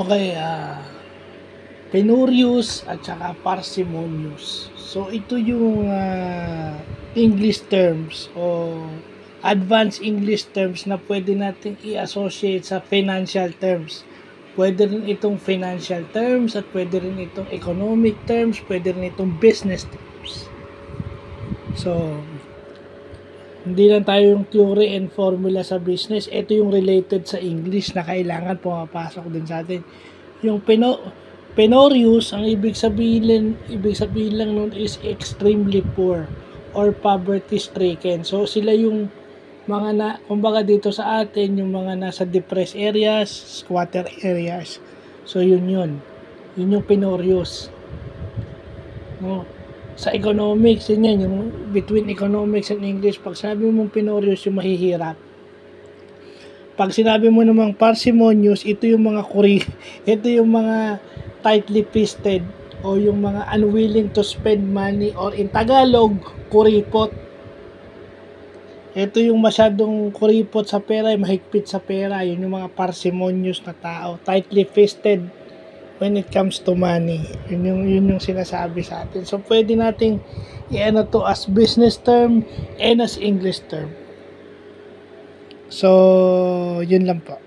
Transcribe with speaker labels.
Speaker 1: Okay, penurious at saka parsimonious. So, ito yung English terms o advanced English terms na pwede natin i-associate sa financial terms. Pwede rin itong financial terms at pwede rin itong economic terms, pwede rin itong business terms. So, hindi lang tayo yung theory and formula sa business. Ito yung related sa English na kailangan pumapasok din sa atin. Yung penurious, ang ibig sabihin lang nun is extremely poor or poverty stricken. So sila yung mga kumbaga dito sa atin, yung mga nasa depressed areas, squatter areas. So yun yung penurious. No? Sa economics, yun yung between economics and English, pag sabi mong penurious, yung mahihirap. Pag sinabi mo namang parsimonious, ito yung mga ito yung mga tightly fisted o yung mga unwilling to spend money, or in Tagalog, kuripot. Ito yung masyadong kuripot sa pera, mahigpit sa pera, yun yung mga parsimonious na tao, tightly fisted when it comes to money. Yun yung sinasabi sa atin. So pwede nating i-ano to as business term and as English term. So yun lang po.